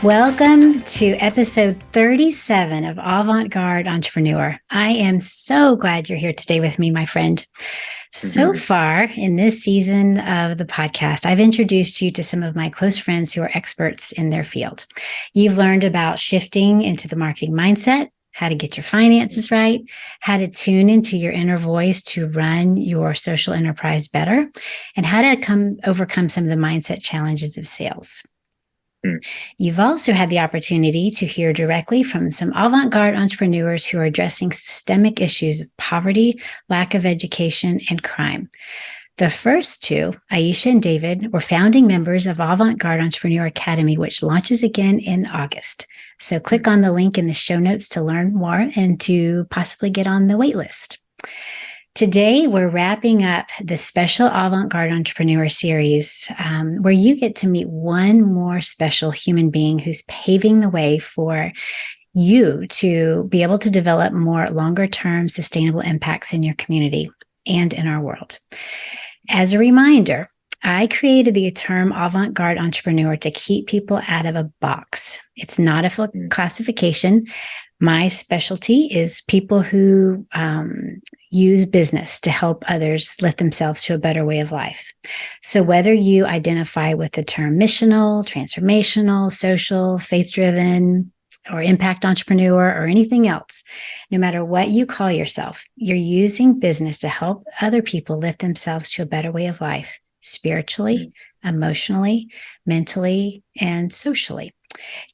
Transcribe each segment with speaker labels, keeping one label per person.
Speaker 1: Welcome to episode 37 of Avant-Garde Entrepreneur. I am so glad you're here today with me, my friend. So far in this season of the podcast, I've introduced you to some of my close friends who are experts in their field. You've learned about shifting into the marketing mindset, how to get your finances right, how to tune into your inner voice to run your social enterprise better, and how to overcome some of the mindset challenges of sales. You've also had the opportunity to hear directly from some avant-garde entrepreneurs who are addressing systemic issues of poverty, lack of education, and crime. The first two, Aisha and David, were founding members of Avant-Garde Entrepreneur Academy, which launches again in August. So click on the link in the show notes to learn more and to possibly get on the wait list. Today, we're wrapping up the special Avant-Garde Entrepreneur series where you get to meet one more special human being who's paving the way for you to be able to develop more longer-term sustainable impacts in your community and in our world. As a reminder, I created the term avant-garde entrepreneur to keep people out of a box. It's not a classification. My specialty is people who use business to help others lift themselves to a better way of life. So whether you identify with the term missional, transformational, social, faith-driven, or impact entrepreneur, or anything else, no matter what you call yourself, you're using business to help other people lift themselves to a better way of life, spiritually, emotionally, mentally, and socially.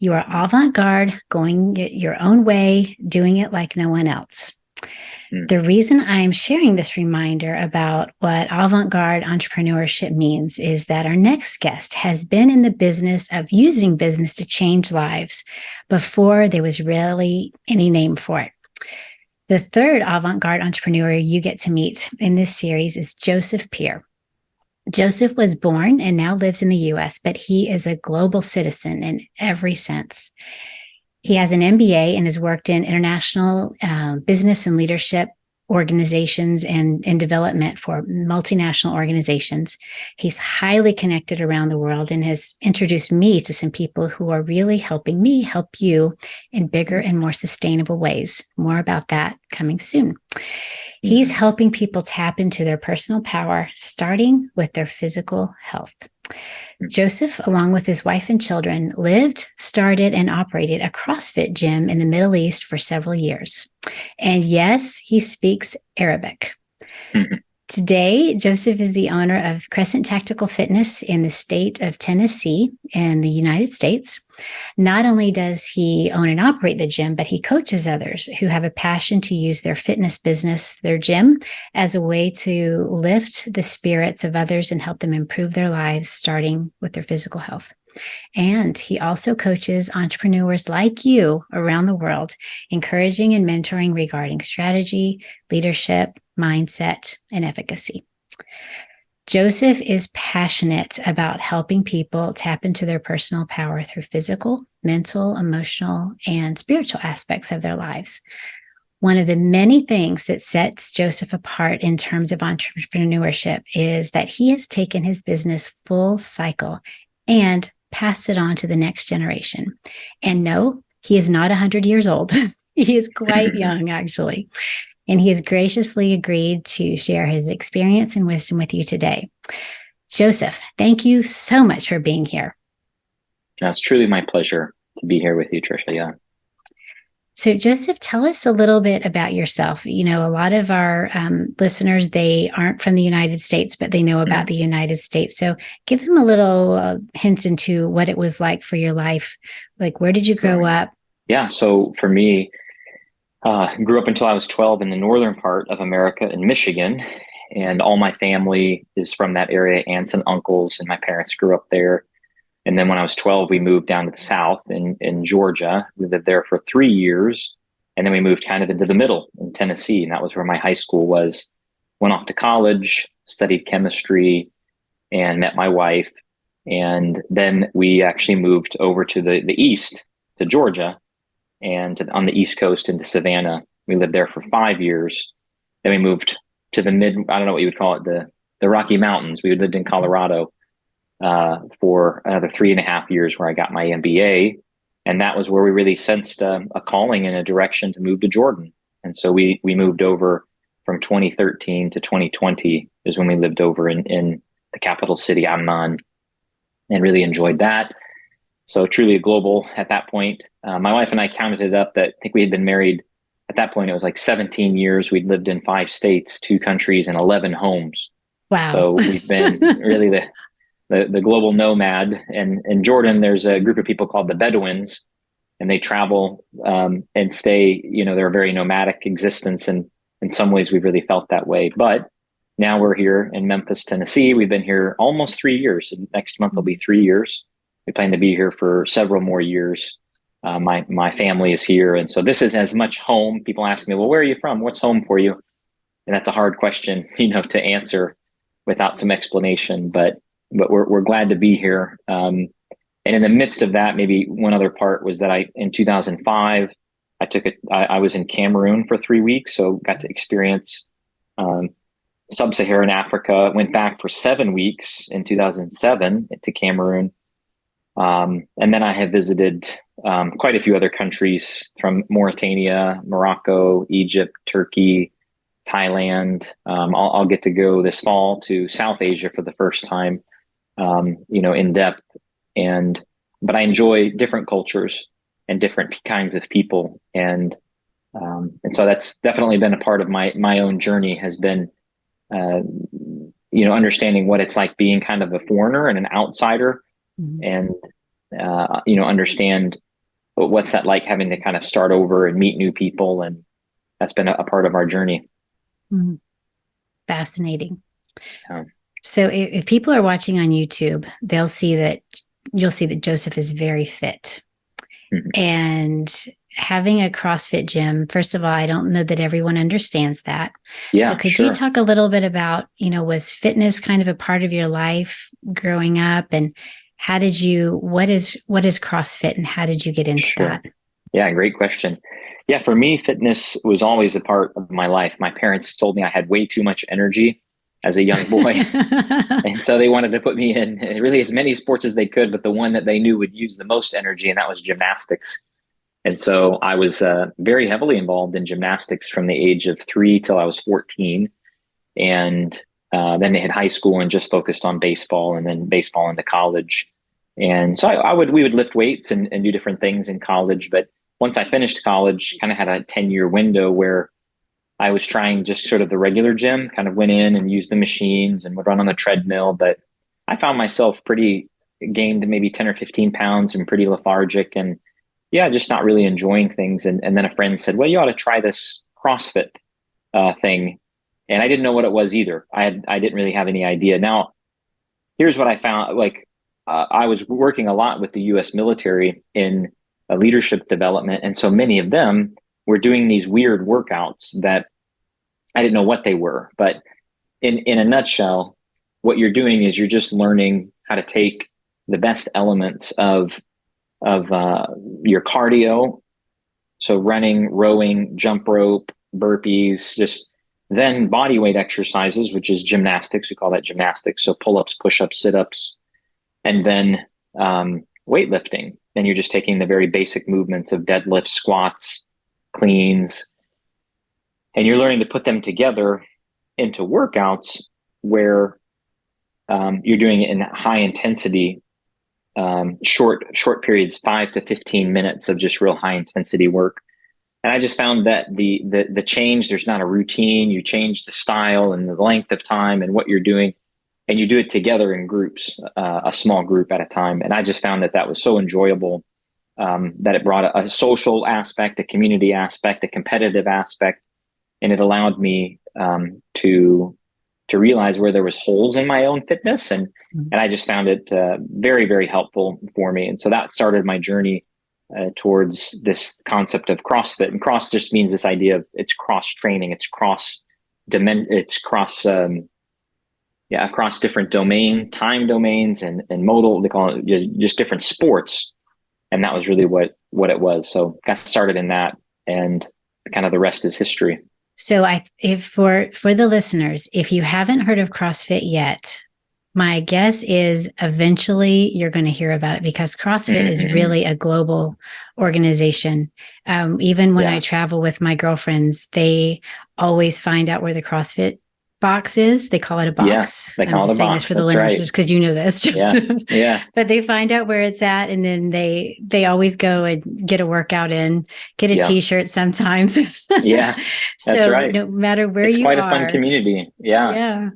Speaker 1: You are avant-garde, going your own way, doing it like no one else. The reason I'm sharing this reminder about what avant-garde entrepreneurship means is that our next guest has been in the business of using business to change lives before there was really any name for it. The third avant-garde entrepreneur you get to meet in this series is Joseph Peer. Joseph was born and now lives in the U.S., but he is a global citizen in every sense. He has an MBA and has worked in international business and leadership organizations and development for multinational organizations. He's highly connected around the world and has introduced me to some people who are really helping me help you in bigger and more sustainable ways. More about that coming soon. He's helping people tap into their personal power, starting with their physical health. Joseph, along with his wife and children, lived, started, and operated a CrossFit gym in the Middle East for several years. And yes, he speaks Arabic. Today, Joseph is the owner of Crescent Tactical Fitness in the state of Tennessee in the United States. Not only does he own and operate the gym, but he coaches others who have a passion to use their fitness business, their gym, as a way to lift the spirits of others and help them improve their lives, starting with their physical health. And he also coaches entrepreneurs like you around the world, encouraging and mentoring regarding strategy, leadership, mindset, and efficacy. Joseph is passionate about helping people tap into their personal power through physical, mental, emotional, and spiritual aspects of their lives. One of the many things that sets Joseph apart in terms of entrepreneurship is that he has taken his business full cycle and passed it on to the next generation. And no, he is not 100 years old. He is quite young, actually. And he has graciously agreed to share his experience and wisdom with you today. Joseph, thank you so much for being here.
Speaker 2: It's truly my pleasure to be here with you, Tricia. Yeah.
Speaker 1: So Joseph, tell us a little bit about yourself. You know, a lot of our listeners, they aren't from the United States, but they know about the United States. So give them a little hints into what it was like for your life. Like, where did you grow up?
Speaker 2: Yeah. So for me, grew up until I was 12 in the northern part of America in Michigan. And all my family is from that area, aunts and uncles, and my parents grew up there. And then when I was 12, we moved down to the south in Georgia. We lived there for 3 years. And then we moved kind of into the middle in Tennessee. And that was where my high school was. Went off to college, studied chemistry, and met my wife. And then we actually moved over to the east, to Georgia, and on the East Coast into Savannah. We lived there for 5 years. Then we moved to the I don't know what you would call it, the Rocky Mountains. We lived in Colorado for another 3.5 years where I got my MBA. And that was where we really sensed a calling in a direction to move to Jordan. And so we moved over from 2013 to 2020 is when we lived over in the capital city, Amman, and really enjoyed that. So truly global at that point. My wife and I counted it up that I think we had been married at that point. It was like 17 years. We'd lived in 5 states, 2 countries, and 11 homes.
Speaker 1: Wow.
Speaker 2: So we've been really the global nomad. And in Jordan, there's a group of people called the Bedouins, and they travel and stay, they're a very nomadic existence. And in some ways, we've really felt that way. But now we're here in Memphis, Tennessee. We've been here almost 3 years. And next month will be 3 years. We plan to be here for several more years. My family is here. And so this is as much home. People ask me, well, where are you from? What's home for you? And that's a hard question, to answer without some explanation. But we're glad to be here. And in the midst of that, maybe one other part was that in 2005, I was in Cameroon for 3 weeks. So got to experience sub-Saharan Africa, went back for 7 weeks in 2007 to Cameroon. And then I have visited quite a few other countries from Mauritania, Morocco, Egypt, Turkey, Thailand. I'll get to go this fall to South Asia for the first time, in depth. But I enjoy different cultures and different kinds of people. And so that's definitely been a part of my own journey, has been, understanding what it's like being kind of a foreigner and an outsider. Mm-hmm. And, understand what's that like, having to kind of start over and meet new people. And that's been a part of our journey.
Speaker 1: Mm-hmm. Fascinating. So if people are watching on YouTube, you'll see that Joseph is very fit. Mm-hmm. And having a CrossFit gym, first of all, I don't know that everyone understands that. Yeah, so could you talk a little bit about, was fitness kind of a part of your life growing up? And what is CrossFit and how did you get into that?
Speaker 2: Yeah, great question. Yeah, for me, fitness was always a part of my life. My parents told me I had way too much energy as a young boy. And so they wanted to put me in really as many sports as they could, but the one that they knew would use the most energy, and that was gymnastics. And so I was very heavily involved in gymnastics from the age of 3 till I was 14. And then they had high school and just focused on baseball, and then baseball into college. And so we would lift weights and do different things in college. But once I finished college, kind of had a 10-year window where I was trying just sort of the regular gym, kind of went in and used the machines and would run on the treadmill. But I found myself gained maybe 10 or 15 pounds and pretty lethargic, and just not really enjoying things. And then a friend said, well, you ought to try this CrossFit thing. And I didn't know what it was either. I didn't really have any idea. Now, here's what I found. I was working a lot with the U.S. military in leadership development. And so many of them were doing these weird workouts that I didn't know what they were. But in a nutshell, what you're doing is you're just learning how to take the best elements of your cardio. So running, rowing, jump rope, burpees, just then body weight exercises, which is gymnastics. We call that gymnastics. So pull-ups, push-ups, sit-ups, and then weightlifting. Then you're just taking the very basic movements of deadlifts, squats, cleans, and you're learning to put them together into workouts where you're doing it in high intensity, short periods, 5 to 15 minutes of just real high intensity work. And I just found that the change, there's not a routine. You change the style and the length of time and what you're doing, and you do it together in groups, a small group at a time. And I just found that was so enjoyable, that it brought a social aspect, a community aspect, a competitive aspect, and it allowed me to realize where there was holes in my own fitness, and I just found it very, very helpful for me. And so that started my journey towards this concept of CrossFit. And cross just means this idea of it's cross training, it's cross across different time domains and modal, they call it just different sports. And that was really what it was. So got started in that, and kind of the rest is history.
Speaker 1: So if for the listeners, if you haven't heard of CrossFit yet, My guess is eventually you're going to hear about it because CrossFit is really a global organization. Even when I travel with my girlfriends, they always find out where the CrossFit box is. They call it a box.
Speaker 2: They call it a
Speaker 1: saying
Speaker 2: box.
Speaker 1: This for the
Speaker 2: That's
Speaker 1: listeners because you know this.
Speaker 2: Yeah.
Speaker 1: But they find out where it's at, and then they always go and get a workout in, get a T-shirt sometimes.
Speaker 2: Yeah, that's
Speaker 1: So
Speaker 2: right.
Speaker 1: no matter where
Speaker 2: It's
Speaker 1: you
Speaker 2: quite
Speaker 1: are,
Speaker 2: a fun community. Yeah.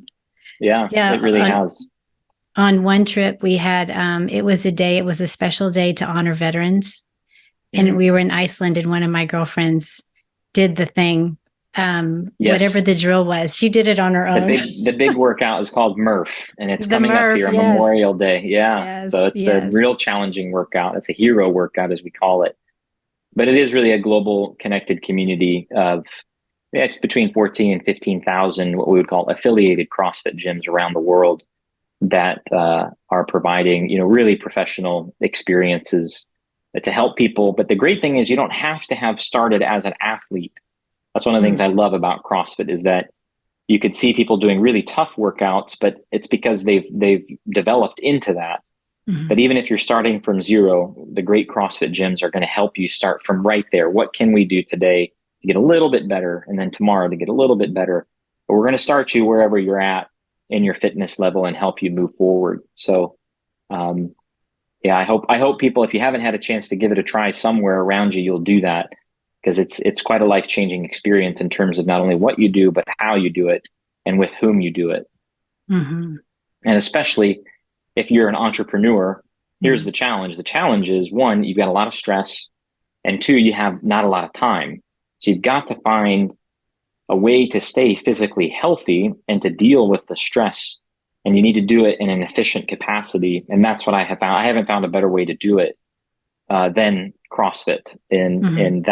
Speaker 2: It really has.
Speaker 1: On one trip we had, it was a special day to honor veterans. And we were in Iceland, and one of my girlfriends did the thing. Whatever the drill was, she did it on her own.
Speaker 2: The big workout is called Murph, and it's coming up here on Memorial Day. So it's a real challenging workout. It's a hero workout, as we call it. But it is really a global connected community of, it's between 14 and 15,000, what we would call affiliated CrossFit gyms around the world that are providing, really professional experiences to help people. But the great thing is you don't have to have started as an athlete. That's one of the things I love about CrossFit is that you could see people doing really tough workouts, but it's because they've developed into that. But even if you're starting from zero, the great CrossFit gyms are going to help you start from right there. What can we do today to get a little bit better? And then tomorrow to get a little bit better. But we're going to start you wherever you're at in your fitness level and help you move forward. So, I hope people, if you haven't had a chance to give it a try somewhere around you, you'll do that, because it's quite a life-changing experience in terms of not only what you do, but how you do it and with whom you do it. And especially if you're an entrepreneur, here's the challenge. The challenge is, one, you've got a lot of stress, and two, you have not a lot of time. So you've got to find a way to stay physically healthy and to deal with the stress. And you need to do it in an efficient capacity. And that's what I have found. I haven't found a better way to do it than CrossFit. And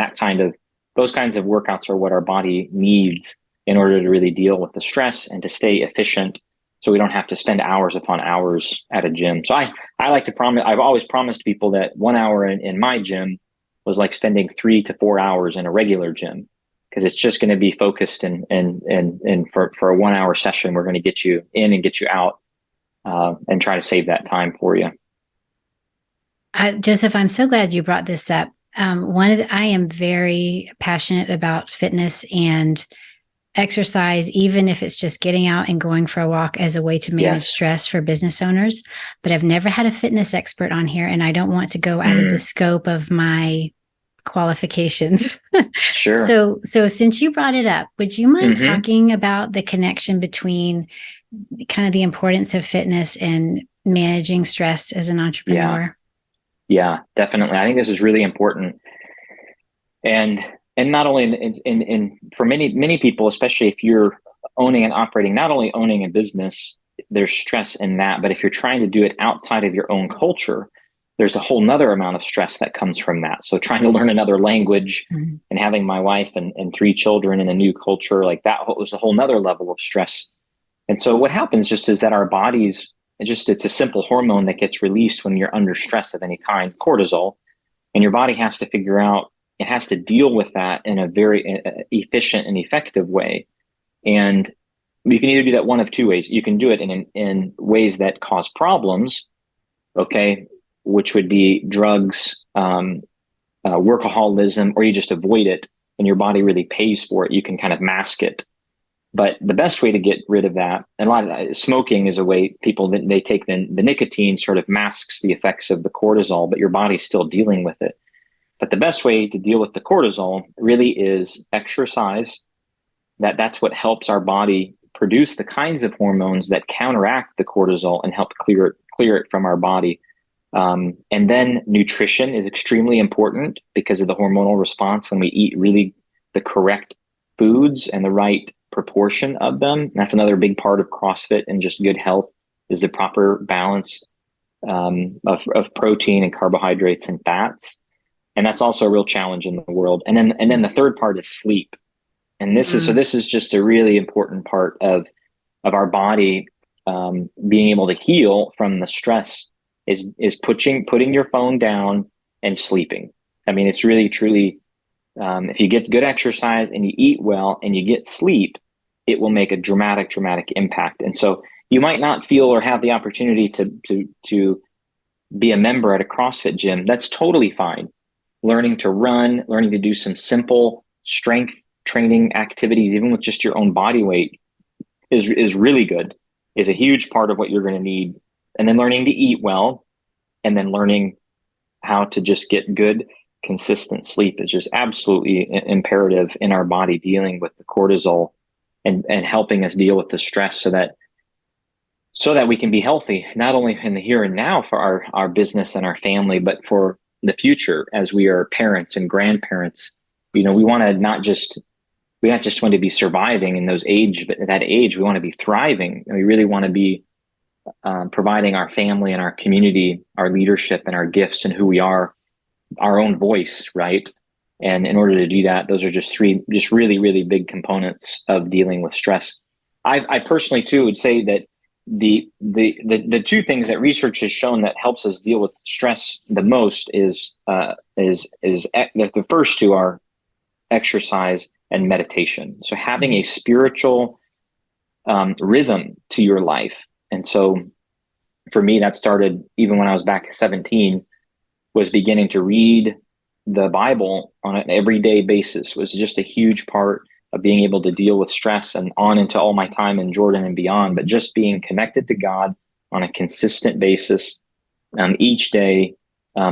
Speaker 2: those kinds of workouts are what our body needs in order to really deal with the stress and to stay efficient, so we don't have to spend hours upon hours at a gym. So I like to promise, I've always promised people that 1 hour in my gym was like spending 3 to 4 hours in a regular gym, because it's just going to be focused and for a 1 hour session, we're going to get you in and get you out and try to save that time for you.
Speaker 1: Joseph, I'm so glad you brought this up. I am very passionate about fitness and exercise, even if it's just getting out and going for a walk as a way to manage stress for business owners. But I've never had a fitness expert on here, and I don't want to go out of the scope of my qualifications.
Speaker 2: Sure.
Speaker 1: So since you brought it up, would you mind talking about the connection between kind of the importance of fitness and managing stress as an entrepreneur?
Speaker 2: Yeah, definitely. I think this is really important. And not only in for many people, especially if you're owning and operating, not only owning a business, there's stress in that, but if you're trying to do it outside of your own culture, there's a whole nother amount of stress that comes from that. So trying to learn another language and having my wife and 3 children in a new culture, like that was a whole nother level of stress. And so what happens just is that our bodies, it's a simple hormone that gets released when you're under stress of any kind, cortisol, and your body has to figure out, it has to deal with that in a very efficient and effective way. And you can either do that one of two ways. You can do it in ways that cause problems, which would be drugs, workaholism, or you just avoid it and your body really pays for it. You can kind of mask it. But the best way to get rid of that, and a lot of smoking is a way they take the nicotine sort of masks the effects of the cortisol, but your body's still dealing with it. But the best way to deal with the cortisol really is exercise. That's what helps our body produce the kinds of hormones that counteract the cortisol and help clear it from our body. And then nutrition is extremely important because of the hormonal response when we eat really the correct foods and the right proportion of them. That's another big part of CrossFit and just good health, is the proper balance of protein and carbohydrates and fats. And that's also a real challenge in the world. And then the third part is sleep. And this is just a really important part of our body being able to heal from the stress is putting your phone down and sleeping. I mean, it's really, truly, if you get good exercise and you eat well and you get sleep, it will make a dramatic impact. And so you might not feel or have the opportunity to be a member at a CrossFit gym. That's totally fine. Learning to run, learning to do some simple strength training activities, even with just your own body weight, is really good, is a huge part of what you're going to need. And then learning to eat well, and then learning how to just get good, consistent sleep is just absolutely imperative in our body, dealing with the cortisol and helping us deal with the stress so that we can be healthy, not only in the here and now for our business and our family, but for the future as we are parents and grandparents. We want to not just want to be surviving in those age, but at that age, we want to be thriving. And we really want to be providing our family and our community, our leadership and our gifts and who we are, our own voice, right? And in order to do that, those are just three really, really big components of dealing with stress. I personally too would say that the two things that research has shown that helps us deal with stress the most is the first two are exercise and meditation. So having a spiritual rhythm to your life. And so for me, that started even when I was back at 17, was beginning to read the Bible on an everyday basis was just a huge part of being able to deal with stress, and on into all my time in Jordan and beyond. But just being connected to God on a consistent basis each day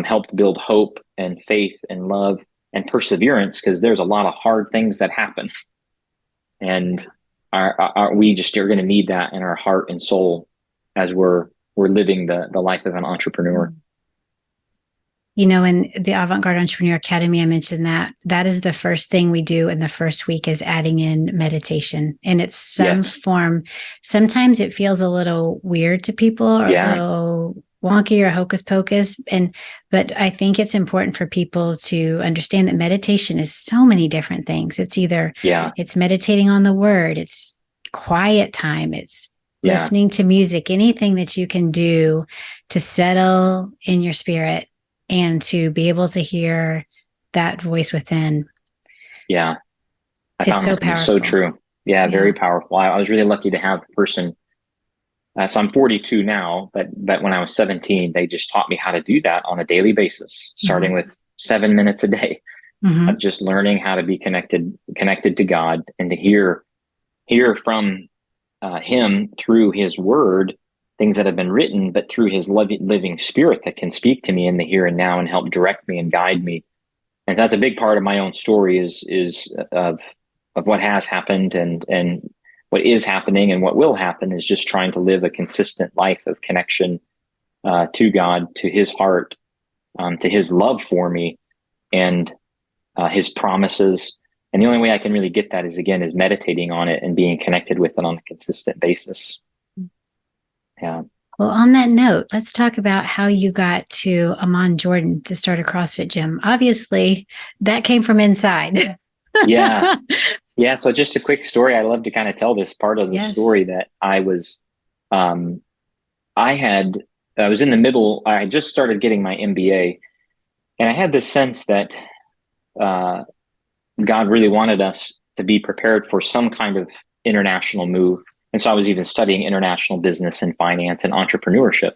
Speaker 2: helped build hope and faith and love and perseverance, because there's a lot of hard things that happen. And we just are going to need that in our heart and soul as we're living the life of an entrepreneur.
Speaker 1: In the Avant-Garde Entrepreneur Academy, I mentioned that is the first thing we do in the first week is adding in meditation. And it's some form. Sometimes it feels a little weird to people or a little wonky or hocus pocus. But I think it's important for people to understand that meditation is so many different things. It's either it's meditating on the word, it's quiet time, it's listening to music, anything that you can do to settle in your spirit and to be able to hear that voice within.
Speaker 2: Yeah. It's so powerful. So true. Yeah, very powerful. I was really lucky to have a person. So I'm 42 now, but when I was 17, they just taught me how to do that on a daily basis, starting with 7 minutes a day of just learning how to be connected to God and to hear from him through his word, things that have been written, but through his living spirit that can speak to me in the here and now and help direct me and guide me. And so that's a big part of my own story is of what has happened and what is happening and what will happen, is just trying to live a consistent life of connection to God, to his heart, to his love for me, and his promises. And the only way I can really get that is meditating on it and being connected with it on a consistent basis. Yeah.
Speaker 1: Well, on that note, let's talk about how you got to Amman, Jordan to start a CrossFit gym. Obviously, that came from inside.
Speaker 2: Yeah. So just a quick story. I love to kind of tell this part of the story that I was, I was in the middle, I just started getting my MBA, and I had this sense that God really wanted us to be prepared for some kind of international move. And so I was even studying international business and finance and entrepreneurship.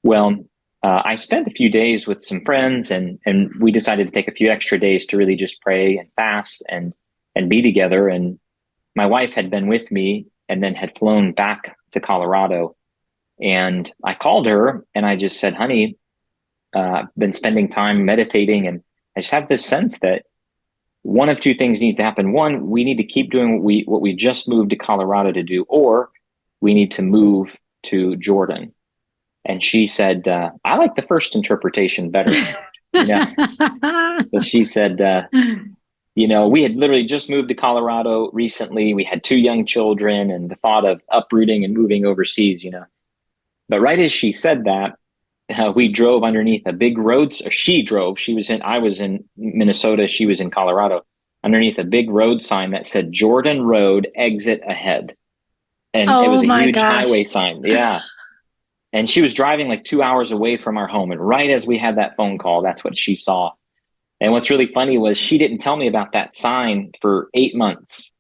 Speaker 2: Well, I spent a few days with some friends, and we decided to take a few extra days to really just pray and fast and be together. And my wife had been with me and then had flown back to Colorado. And I called her and I just said, honey, I've been spending time meditating, and I just have this sense that one of two things needs to happen. One, we need to keep doing what we just moved to Colorado to do, or we need to move to Jordan. And she said, I like the first interpretation better. So she said, we had literally just moved to Colorado recently. We had 2 young children, and the thought of uprooting and moving overseas, But right as she said that, we drove underneath a big road. She drove. I was in Minnesota. She was in Colorado. Underneath a big road sign that said Jordan Road, exit ahead. And it was a huge highway sign. Yeah. And she was driving like 2 hours away from our home. And right as we had that phone call, that's what she saw. And what's really funny was she didn't tell me about that sign for 8 months.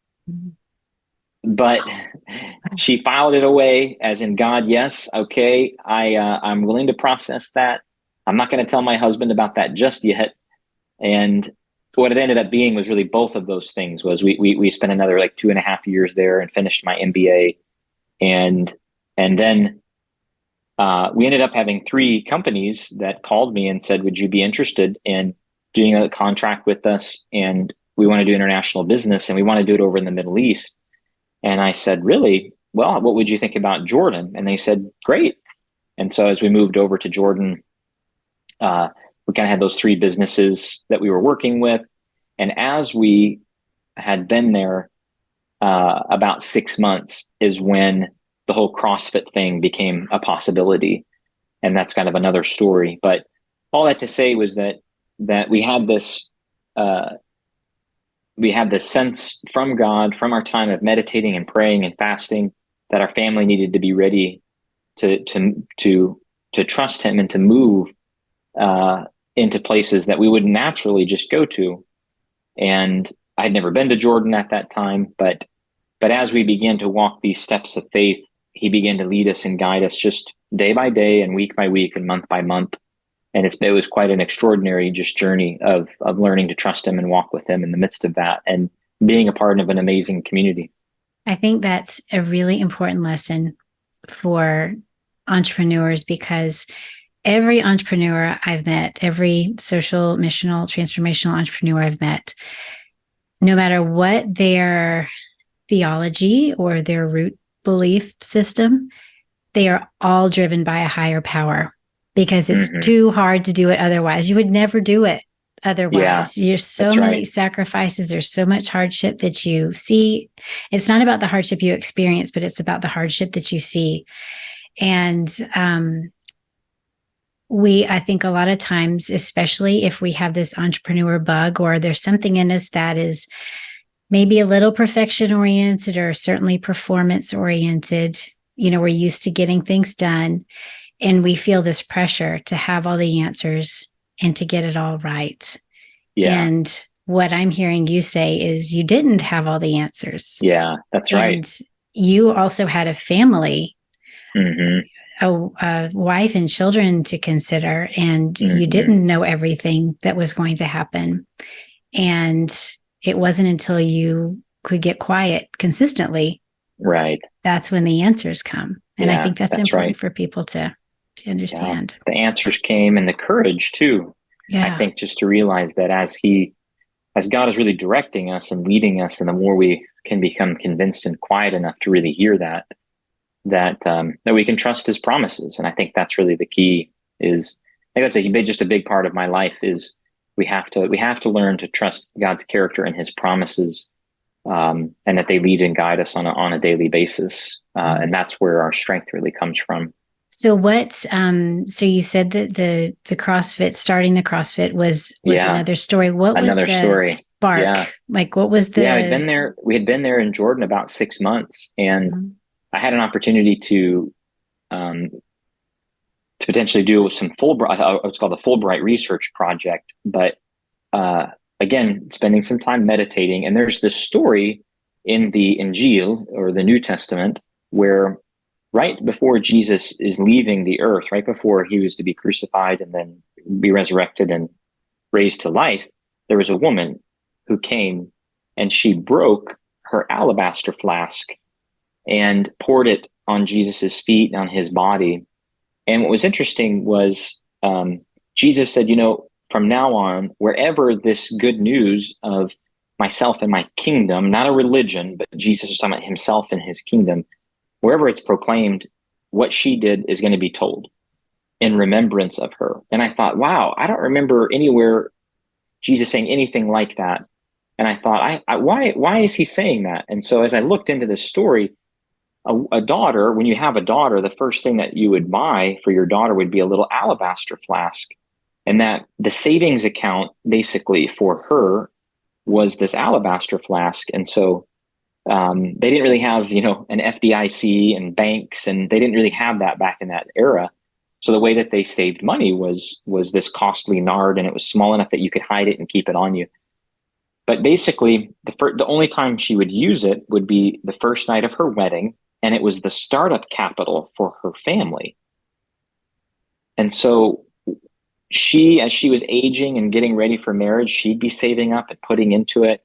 Speaker 2: but she filed it away as in, God, yes, okay, I'm willing to process that. I'm not going to tell my husband about that just yet. And what it ended up being was really both of those things. Was we spent another like 2.5 years there and finished my MBA, and then we ended up having 3 companies that called me and said, would you be interested in doing a contract with us? And we want to do international business, and we want to do it over in the Middle East. And I said, really? Well, what would you think about Jordan? And they said, great. And so as we moved over to Jordan, we kind of had those 3 businesses that we were working with. And as we had been there about 6 months is when the whole CrossFit thing became a possibility. And that's kind of another story. But all that to say was that we had this sense from God, from our time of meditating and praying and fasting, that our family needed to be ready to trust Him and to move into places that we would naturally just go to. And I'd never been to Jordan at that time, but as we began to walk these steps of faith, He began to lead us and guide us just day by day and week by week and month by month. And it was quite an extraordinary just journey of learning to trust Him and walk with Him in the midst of that, and being a part of an amazing community.
Speaker 1: I think that's a really important lesson for entrepreneurs, because every entrepreneur I've met, every social, missional, transformational entrepreneur I've met, no matter what their theology or their root belief system, they are all driven by a higher power, because it's too hard to do it otherwise. You would never do it otherwise. There's so many sacrifices. There's so much hardship that you see. It's not about the hardship you experience, but it's about the hardship that you see. And I think a lot of times, especially if we have this entrepreneur bug, or there's something in us that is maybe a little perfection oriented or certainly performance oriented, we're used to getting things done, and we feel this pressure to have all the answers and to get it all right. Yeah. And what I'm hearing you say is you didn't have all the answers.
Speaker 2: Yeah, that's right.
Speaker 1: And you also had a family, a wife and children to consider, and you didn't know everything that was going to happen. And it wasn't until you could get quiet consistently, that's when the answers come. And I think that's important for people to understand.
Speaker 2: The answers came, and the courage too. I think just to realize that as God is really directing us and leading us, and the more we can become convinced and quiet enough to really hear that we can trust His promises. And I think that's really the key. I think that's just a big part of my life is we have to learn to trust God's character and His promises, and that they lead and guide us on a daily basis. And that's where our strength really comes from.
Speaker 1: So so you said that the CrossFit, starting the CrossFit was another story. What was the spark? Yeah. Like, what was the...
Speaker 2: we had been there in Jordan about 6 months, and I had an opportunity to potentially do some Fulbright, what's called the Fulbright research project. But again, spending some time meditating, and there's this story in the Injil, or the New Testament, where right before Jesus is leaving the earth, right before He was to be crucified and then be resurrected and raised to life, there was a woman who came, and she broke her alabaster flask and poured it on Jesus's feet and on His body. And what was interesting was Jesus said, from now on, wherever this good news of myself and my kingdom, not a religion, but Jesus was talking about Himself and His kingdom, wherever it's proclaimed, what she did is going to be told in remembrance of her. And I thought, wow, I don't remember anywhere Jesus saying anything like that. And I thought, why is He saying that? And so as I looked into this story, a daughter, when you have a daughter, the first thing that you would buy for your daughter would be a little alabaster flask. And that the savings account basically for her was this alabaster flask. And so they didn't really have, an FDIC and banks, and they didn't really have that back in that era. So the way that they saved money was this costly nard, and it was small enough that you could hide it and keep it on you. But basically, the only time she would use it would be the first night of her wedding, and it was the startup capital for her family. And so she, as she was aging and getting ready for marriage, she'd be saving up and putting into it.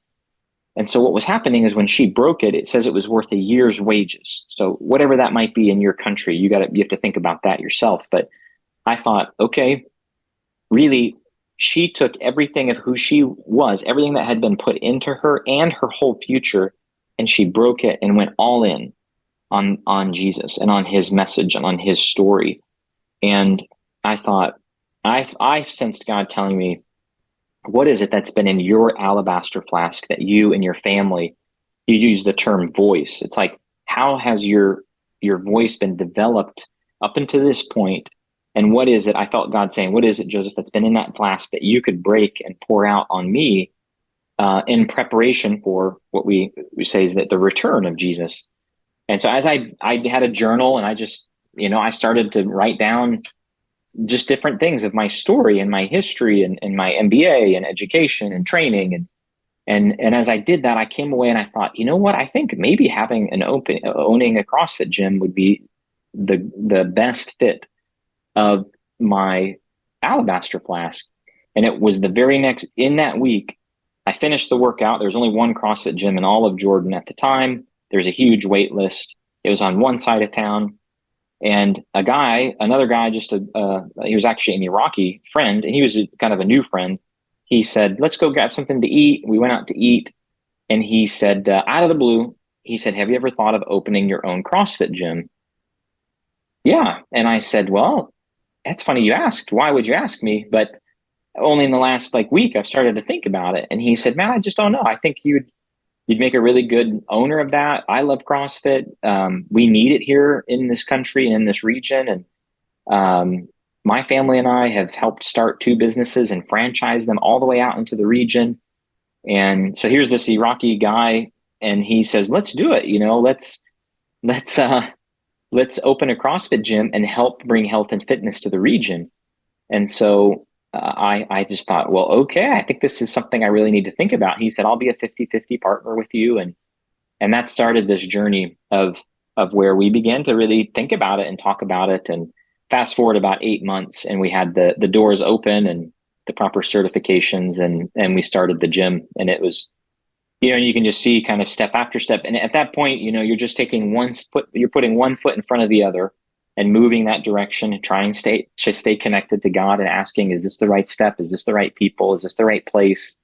Speaker 2: And so what was happening is when she broke it, it says it was worth a year's wages. So whatever that might be in your country, you have to think about that yourself. But I thought, okay, really, she took everything of who she was, everything that had been put into her and her whole future, and she broke it and went all in on Jesus and on his message and on his story. And I thought, I sensed God telling me, what is it that's been in your alabaster flask that you and your family, you use the term voice. It's like, how has your voice been developed up until this point? And what is it? I felt God saying, what is it, Joseph, that's been in that flask that you could break and pour out on me in preparation for what we say is that the return of Jesus. And so as I had a journal, and I just, I started to write down just different things of my story and my history and my MBA and education and training. And as I did that, I came away and I thought, you know what? I think maybe having owning a CrossFit gym would be the best fit of my alabaster flask. And it was the very next, in that week, I finished the workout. There was only one CrossFit gym in all of Jordan at the time. There's a huge wait list. It was on one side of town. And another guy, he was actually an Iraqi friend, and he was kind of a new friend. He said, let's go grab something to eat. We went out to eat. And he said, out of the blue, he said, have you ever thought of opening your own CrossFit gym? Yeah. And I said, well, that's funny you asked. Why would you ask me? But only in the last week, I've started to think about it. And he said, man, I just don't know. I think you'd make a really good owner of that. I love CrossFit. We need it here in this country and in this region. And my family and I have helped start 2 businesses and franchise them all the way out into the region. And so here's this Iraqi guy, and he says, let's do it. Let's open a CrossFit gym and help bring health and fitness to the region. And so I just thought, well, okay, I think this is something I really need to think about. He said, I'll be a 50-50 partner with you. And that started this journey of where we began to really think about it and talk about it. And fast forward about 8 months, and we had the doors open and the proper certifications, and we started the gym. And it was, you can just see kind of step after step. And at that point, you're just taking you're putting one foot in front of the other and moving that direction and trying to stay connected to God and asking, is this the right step? Is this the right people? Is this the right place?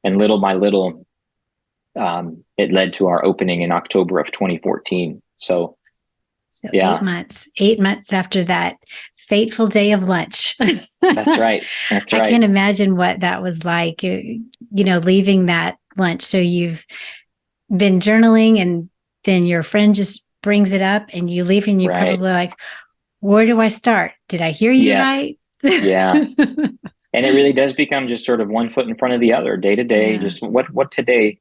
Speaker 2: And little by little, it led to our opening in October of 2014. So yeah.
Speaker 1: 8 months after that fateful day of lunch.
Speaker 2: That's right.
Speaker 1: I can't imagine what that was like, leaving that lunch. So you've been journaling, and then your friend just brings it up, and you leave, and you're probably like, where do I start? Did I hear you right?
Speaker 2: Yeah. And it really does become just sort of one foot in front of the other, day to day. Yeah. Just what today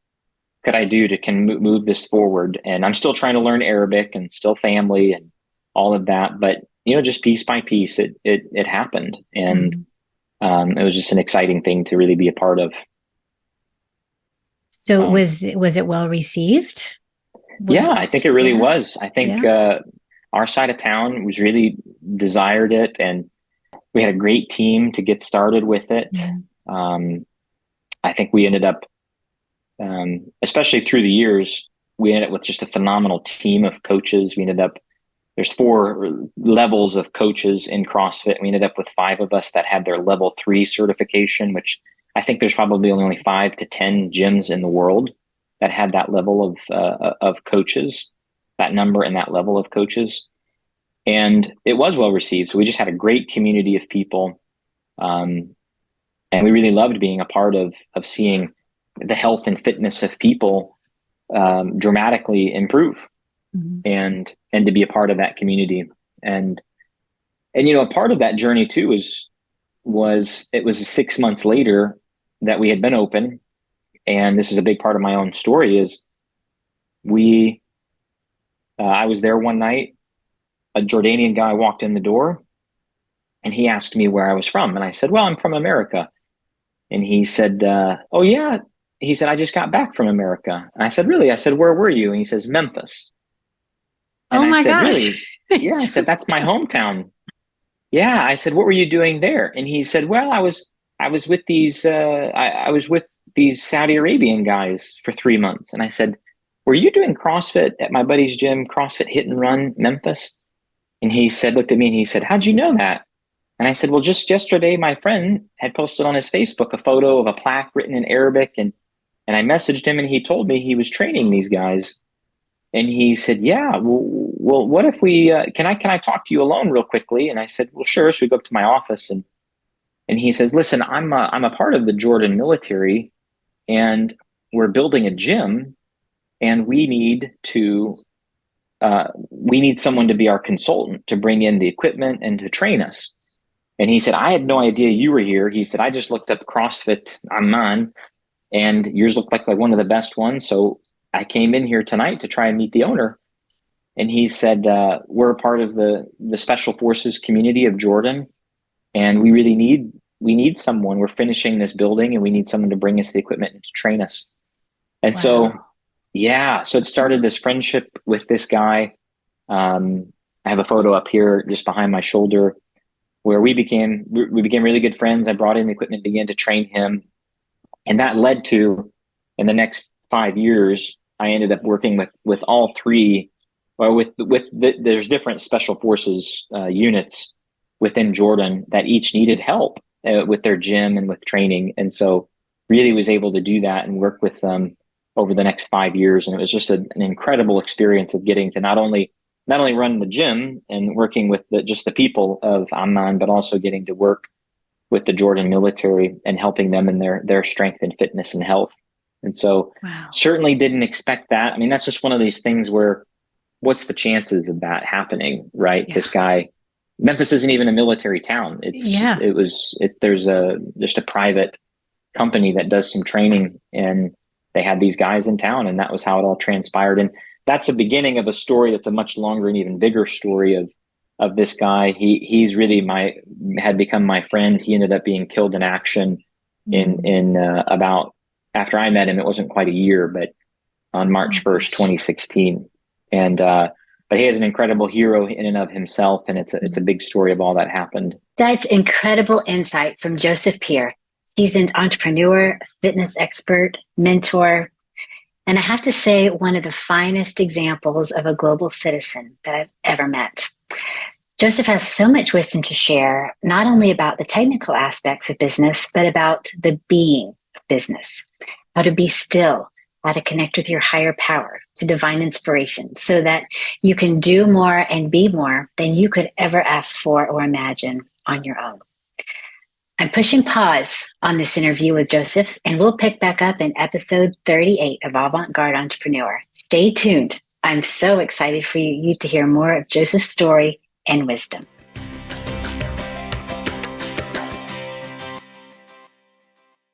Speaker 2: could I do to move this forward? And I'm still trying to learn Arabic and still family and all of that. But, just piece by piece, it happened. And it was just an exciting thing to really be a part of.
Speaker 1: So was it well received?
Speaker 2: I think it really was. I think our side of town was really desired it, and we had a great team to get started with it. I think we ended up, especially through the years, we ended up with just a phenomenal team of coaches. There's 4 levels of coaches in CrossFit. We ended up with 5 of us that had their level 3 certification, which I think there's probably only 5 to 10 gyms in the world that had that level of coaches, that number and that level of coaches. And it was well received. So we just had a great community of people. And we really loved being a part of seeing the health and fitness of people dramatically improve, and to be a part of that community. And a part of that journey too was 6 months later that we had been open. And this is a big part of my own story is I was there one night, a Jordanian guy walked in the door, and he asked me where I was from. And I said, well, I'm from America. And he said, oh yeah, I just got back from America. And I said, really? I said, where were you? And he says, Memphis. And
Speaker 1: Oh
Speaker 2: I
Speaker 1: my
Speaker 2: said,
Speaker 1: gosh.
Speaker 2: really? Yeah. I said, that's my hometown. Yeah. I said, what were you doing there? And he said, well, I was with I was with these Saudi Arabian guys for 3 months. And I said, were you doing CrossFit at my buddy's gym, CrossFit Hit and Run, Memphis? And he said, looked at me and he said, how'd you know that? And I said, well, just yesterday, my friend had posted on his Facebook a photo of a plaque written in Arabic. And I messaged him and he told me he was training these guys. And he said, yeah, well, what if can I talk to you alone real quickly? And I said, well, sure. So we go up to my office and he says, listen, I'm a part of the Jordan military and we're building a gym and we need someone to be our consultant to bring in the equipment and to train us. And he said, I had no idea you were here. He said, I just looked up CrossFit Amman and yours looked like one of the best ones. So I came in here tonight to try and meet the owner. And he said, we're a part of the special forces community of Jordan. And we need someone. We're finishing this building and we need someone to bring us the equipment and to train us. And
Speaker 1: Wow.
Speaker 2: so, yeah, so it started this friendship with this guy. I have a photo up here just behind my shoulder where we became really good friends. I brought in the equipment, began to train him. And that led to, in the next 5 years, I ended up working with all three, or there's different special forces units within Jordan that each needed help with their gym and with training. And so really was able to do that and work with them over the next 5 years. And it was just an incredible experience of getting to not only run the gym and working with just the people of Amman, but also getting to work with the Jordan military and helping them in their strength and fitness and health. And so certainly didn't expect that. I mean, that's just one of these things where what's the chances of that happening, right? Yeah. This guy, Memphis isn't even a military town. There's just a private company that does some training and they had these guys in town and that was how it all transpired. And that's the beginning of a story that's a much longer and even bigger story of this guy. He's really had become my friend. He ended up being killed in action in about, after I met him, it wasn't quite a year, but on March 1st, 2016. And, but he is an incredible hero in and of himself. And it's a big story of all that happened.
Speaker 1: Such incredible insight from Joseph Peer, seasoned entrepreneur, fitness expert, mentor, and I have to say, one of the finest examples of a global citizen that I've ever met. Joseph has so much wisdom to share, not only about the technical aspects of business, but about the being of business, how to be still, how to connect with your higher power, to divine inspiration, so that you can do more and be more than you could ever ask for or imagine on your own. I'm pushing pause on this interview with Joseph, and we'll pick back up in episode 38 of Avant-Garde Entrepreneur. Stay tuned. I'm so excited for you to hear more of Joseph's story and wisdom.